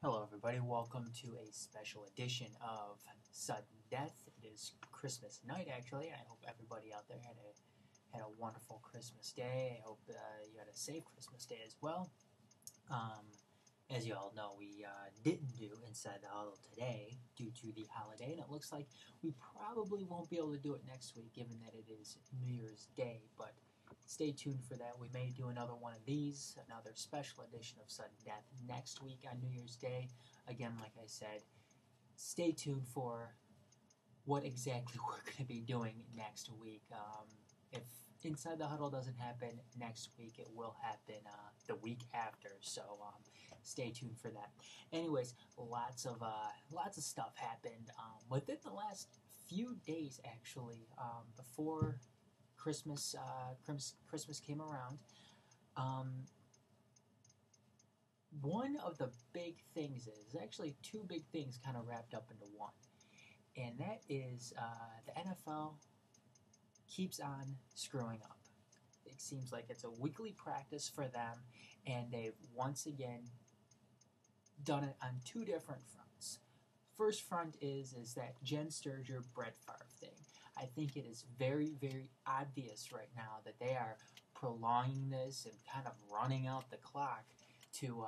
Hello, everybody. Welcome to a special edition of Sudden Death. It is Christmas night, actually, and I hope everybody out there had a wonderful Christmas day. I hope you had a safe Christmas day as well. Um, as you all know, we didn't do Inside the Huddle today due to the holiday, and it looks like we probably won't be able to do it next week, given that it is New Year's Day. But stay tuned for that. We may do another one of these, another special edition of Sudden Death next week on New Year's Day. Again, like I said, stay tuned for what exactly we're going to be doing next week. If Inside the Huddle doesn't happen next week, it will happen the week after. So stay tuned for that. Anyways, lots of stuff happened within the last few days. Actually, before Christmas came around. One of the big things is actually two big things kind of wrapped up into one, and that is the NFL keeps on screwing up. It seems like it's a weekly practice for them, and they've once again done it on two different fronts. First front is that Jen Sturger, Brett Favre thing. I think it is very, very obvious right now that they are prolonging this and kind of running out the clock to,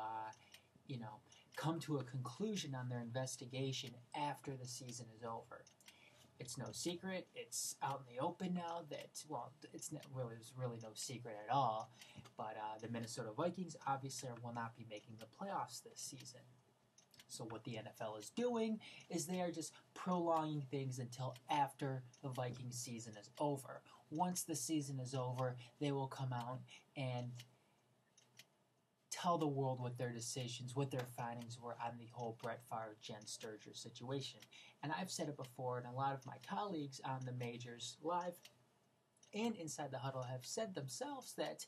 come to a conclusion on their investigation after the season is over. It's no secret. It's out in the open now that, well, it's really no secret at all. But the Minnesota Vikings obviously will not be making the playoffs this season. So what the NFL is doing is they are just prolonging things until after the Vikings season is over. Once the season is over, they will come out and tell the world what their decisions, what their findings were on the whole Brett Favre, Jen Sturger situation. And I've said it before, and a lot of my colleagues on the Majors Live and Inside the Huddle have said themselves that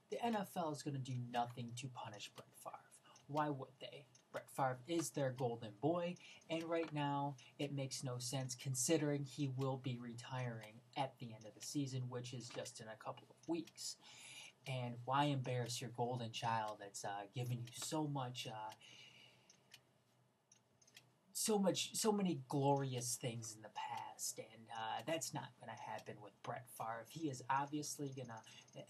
the NFL is going to do nothing to punish Brett Favre. Why would they? Brett Favre is their golden boy, and right now it makes no sense considering he will be retiring at the end of the season, which is just in a couple of weeks. And why embarrass your golden child that's given you so many glorious things in the past, and that's not going to happen with Brett Favre. He is obviously him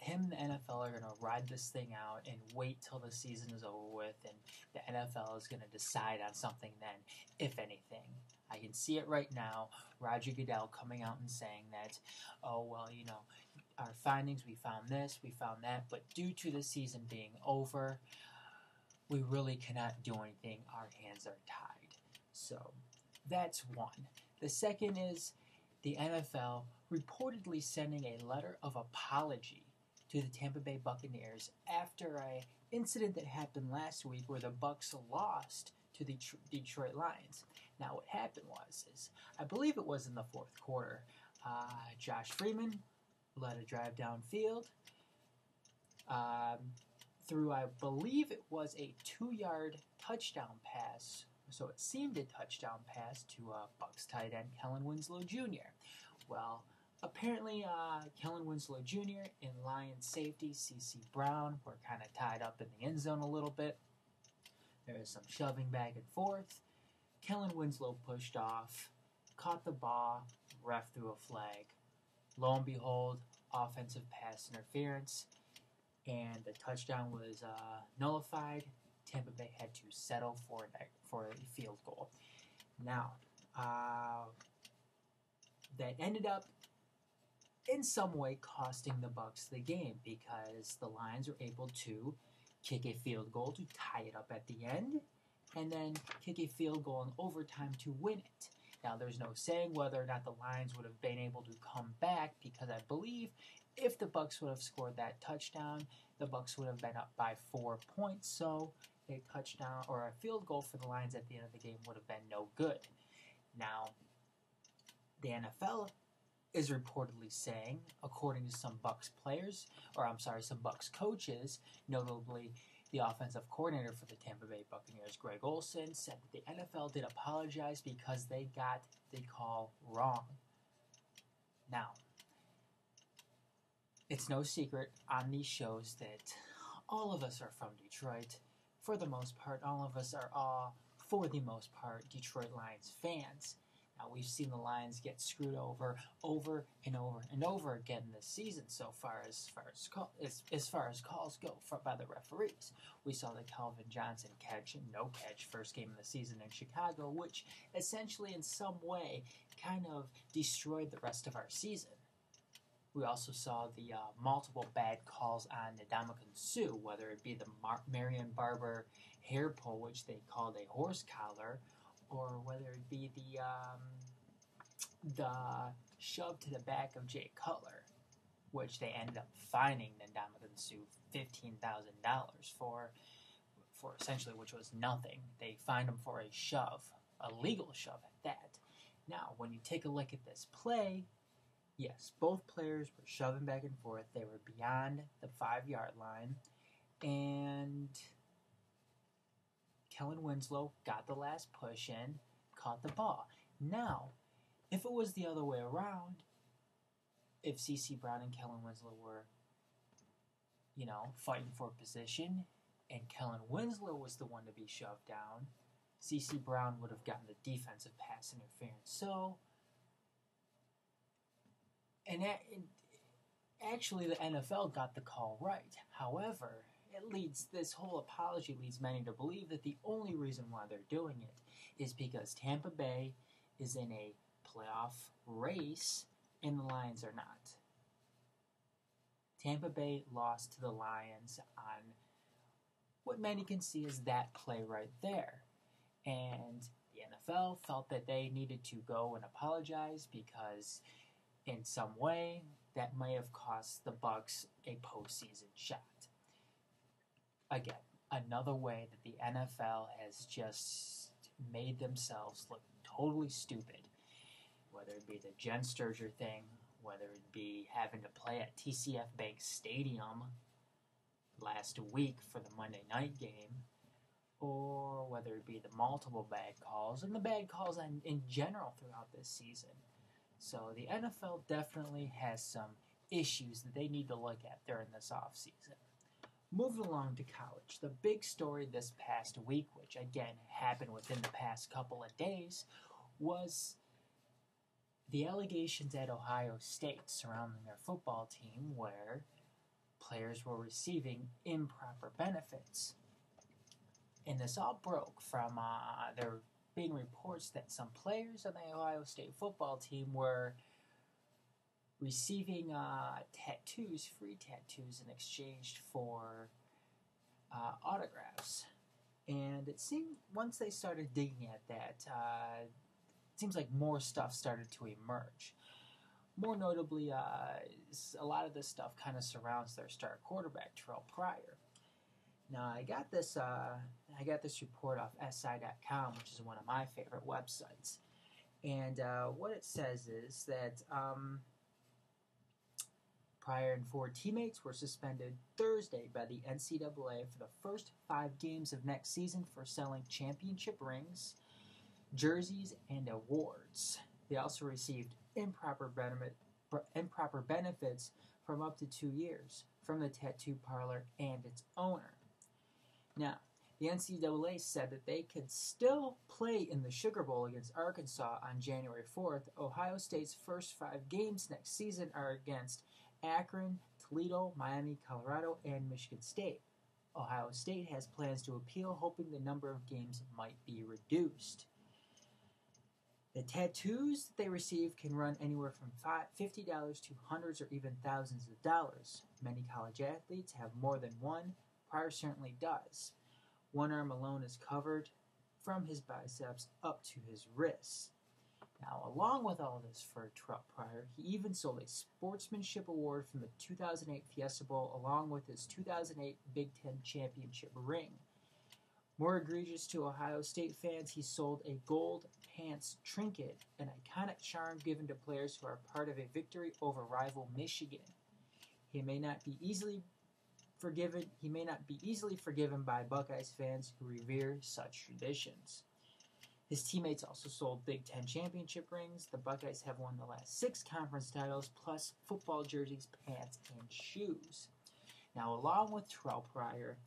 and the NFL are going to ride this thing out and wait till the season is over with, and the NFL is going to decide on something then, if anything. I can see it right now, Roger Goodell coming out and saying that, oh, well, our findings, we found this, we found that, but due to the season being over, we really cannot do anything. Our hands are tied. So that's one. The second is the NFL reportedly sending a letter of apology to the Tampa Bay Buccaneers after an incident that happened last week where the Bucs lost to the Detroit Lions. Now what happened is I believe it was in the fourth quarter. Josh Freeman led a drive downfield through, I believe it was a 2-yard touchdown pass. So it seemed a touchdown pass to Bucs tight end Kellen Winslow Jr. Well, apparently Kellen Winslow Jr. and Lions safety C.C. Brown were kind of tied up in the end zone a little bit. There was some shoving back and forth. Kellen Winslow pushed off, caught the ball, ref threw a flag. Lo and behold, offensive pass interference, and the touchdown was nullified. Tampa Bay had to settle for a field goal. Now, that ended up in some way costing the Bucs the game because the Lions were able to kick a field goal to tie it up at the end, and then kick a field goal in overtime to win it. Now, there's no saying whether or not the Lions would have been able to come back because I believe if the Bucs would have scored that touchdown, the Bucs would have been up by 4 points. So a touchdown or a field goal for the Lions at the end of the game would have been no good. Now, the NFL is reportedly saying, according to some Bucs coaches, notably the offensive coordinator for the Tampa Bay Buccaneers, Greg Olsen, said that the NFL did apologize because they got the call wrong. Now, it's no secret on these shows that all of us are from Detroit. for the most part, all of us are for the most part, Detroit Lions fans. Now, we've seen the Lions get screwed over and over again this season so far as far as calls go by the referees. We saw the Calvin Johnson catch and no catch first game of the season in Chicago, which essentially in some way kind of destroyed the rest of our season. We also saw the multiple bad calls on Ndamukong Suh, whether it be the Marion Barber hair pull, which they called a horse collar, or whether it be the shove to the back of Jay Cutler, which they ended up fining Ndamukong Suh $15,000 for essentially, which was nothing. They fined him for a shove, a legal shove at that. Now, when you take a look at this play, yes, both players were shoving back and forth. They were beyond the 5-yard line, and Kellen Winslow got the last push in, caught the ball. Now, if it was the other way around, if C.C. Brown and Kellen Winslow were, fighting for position, and Kellen Winslow was the one to be shoved down, C.C. Brown would have gotten the defensive pass interference. So, and actually the NFL got the call right. However, this whole apology leads many to believe that the only reason why they're doing it is because Tampa Bay is in a playoff race and the Lions are not. Tampa Bay lost to the Lions on what many can see as that play right there. And the NFL felt that they needed to go and apologize because in some way that may have cost the Bucs a postseason shot. Again, another way that the NFL has just made themselves look totally stupid. Whether it be the Jen Sturger thing, whether it be having to play at TCF Bank Stadium last week for the Monday night game, or whether it be the multiple bad calls and the bad calls in general throughout this season. So the NFL definitely has some issues that they need to look at during this offseason. Moving along to college, the big story this past week, which again happened within the past couple of days, was the allegations at Ohio State surrounding their football team where players were receiving improper benefits. And this all broke from there being reports that some players on the Ohio State football team were receiving free tattoos in exchange for autographs. And it seemed once they started digging at that, it seems like more stuff started to emerge. More notably, a lot of this stuff kind of surrounds their star quarterback, Terrell Pryor. Now, I got this report off SI.com, which is one of my favorite websites. And what it says is that Pryor and 4 teammates were suspended Thursday by the NCAA for the first 5 games of next season for selling championship rings, jerseys, and awards. They also received improper benefits from up to 2 years from the tattoo parlor and its owner. Now, the NCAA said that they could still play in the Sugar Bowl against Arkansas on January 4th. Ohio State's first 5 games next season are against Akron, Toledo, Miami, Colorado, and Michigan State. Ohio State has plans to appeal, hoping the number of games might be reduced. The tattoos that they receive can run anywhere from $50 to hundreds or even thousands of dollars. Many college athletes have more than one. Pryor certainly does. One arm alone is covered from his biceps up to his wrists. Now, along with all this for Terrell Pryor, he even sold a sportsmanship award from the 2008 Fiesta Bowl along with his 2008 Big Ten championship ring. More egregious to Ohio State fans, he sold a gold pants trinket, an iconic charm given to players who are part of a victory over rival Michigan. He may not be easily forgiven by Buckeyes fans who revere such traditions. His teammates also sold Big Ten championship rings. The Buckeyes have won the last 6 conference titles, plus football jerseys, pants, and shoes. Now, along with Terrell Pryor,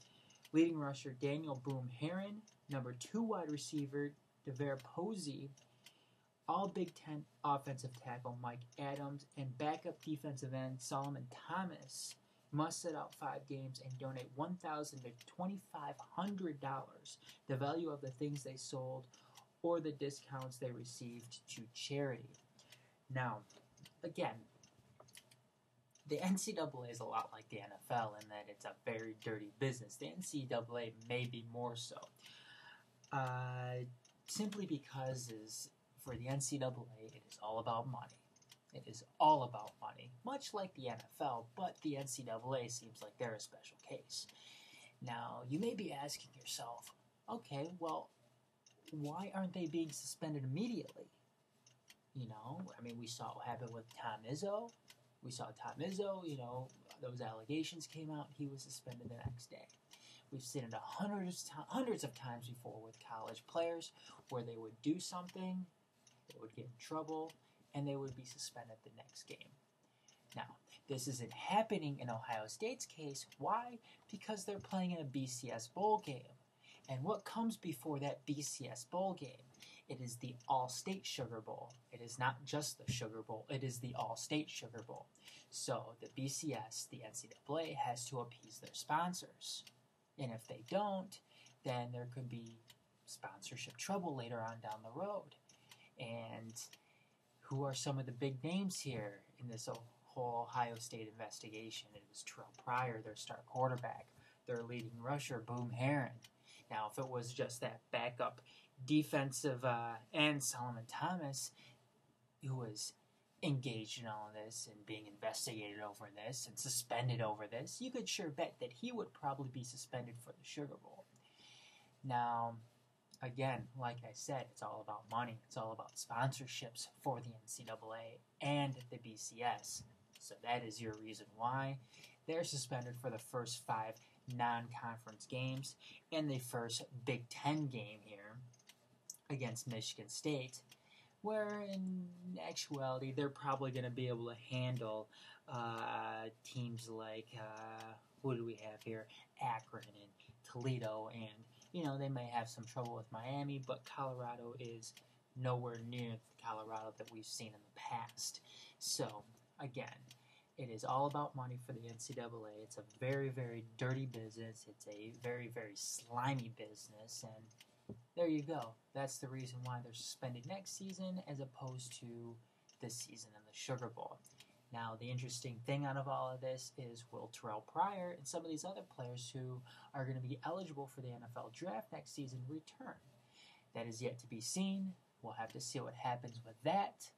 Leading rusher Daniel Boom Herron, number 2 wide receiver DeVere Posey, all Big Ten offensive tackle Mike Adams, and backup defensive end Solomon Thomas must sit out 5 games and donate $1,000 to $2,500, the value of the things they sold or the discounts they received, to charity. Now, again, the NCAA is a lot like the NFL in that it's a very dirty business. The NCAA may be more so. Simply because for the NCAA, it is all about money. It is all about money, much like the NFL, but the NCAA seems like they're a special case. Now, you may be asking yourself, okay, well, why aren't they being suspended immediately? You know, I mean, we saw what happened with Tom Izzo. We saw Tom Izzo, you know, those allegations came out, he was suspended the next day. We've seen it hundreds of times before with college players where they would do something, they would get in trouble, and they would be suspended the next game. Now, this isn't happening in Ohio State's case. Why? Because they're playing in a BCS bowl game. And what comes before that BCS bowl game? It is the All-State Sugar Bowl. It is not just the Sugar Bowl. It is the All-State Sugar Bowl. So the BCS, the NCAA, has to appease their sponsors. And if they don't, then there could be sponsorship trouble later on down the road. And who are some of the big names here in this whole Ohio State investigation? It was Terrell Pryor, their star quarterback, their leading rusher, Boom Herron. Now, if it was just that backup defensive end, Solomon Thomas, who was engaged in all of this and being investigated over this and suspended over this, you could sure bet that he would probably be suspended for the Sugar Bowl. Now, again, like I said, it's all about money. It's all about sponsorships for the NCAA and the BCS. So that is your reason why they're suspended for the first 5 non-conference games and the first Big Ten game here against Michigan State, where in actuality they're probably going to be able to handle teams like, who do we have here? Akron and Toledo, and you know, they may have some trouble with Miami, but Colorado is nowhere near the Colorado that we've seen in the past. So, again, it is all about money for the NCAA. It's a very, very dirty business. It's a very, very slimy business, and there you go. That's the reason why they're suspended next season as opposed to this season in the Sugar Bowl. Now, the interesting thing out of all of this is, will Terrell Pryor and some of these other players who are going to be eligible for the NFL draft next season return? That is yet to be seen. We'll have to see what happens with that.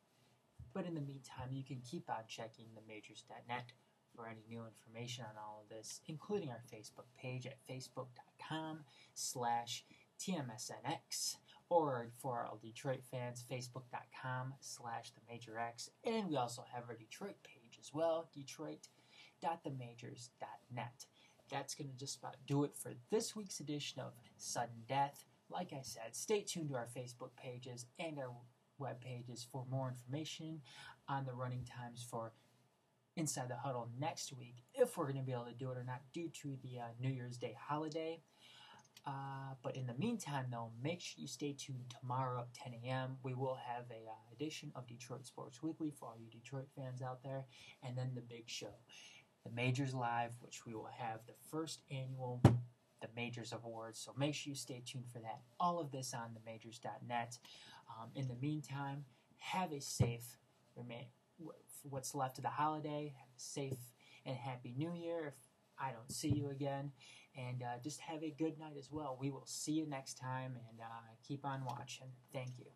But in the meantime, you can keep on checking themajors.net for any new information on all of this, including our Facebook page at facebook.com/TMSNX, or for our Detroit fans, facebook.com/TheMajorX. And we also have our Detroit page as well, detroit.themajors.net. That's going to just about do it for this week's edition of Sudden Death. Like I said, stay tuned to our Facebook pages and our web pages for more information on the running times for Inside the Huddle next week, if we're going to be able to do it or not due to the New Year's Day holiday. But in the meantime, though, make sure you stay tuned tomorrow at 10 a.m. We will have a edition of Detroit Sports Weekly for all you Detroit fans out there, and then the big show, The Majors Live, which we will have the first annual The Majors Awards. So make sure you stay tuned for that. All of this on themajors.net. In the meantime, have a safe, what's left of the holiday, have a safe and happy New Year if I don't see you again, and just have a good night as well. We will see you next time, and keep on watching. Thank you.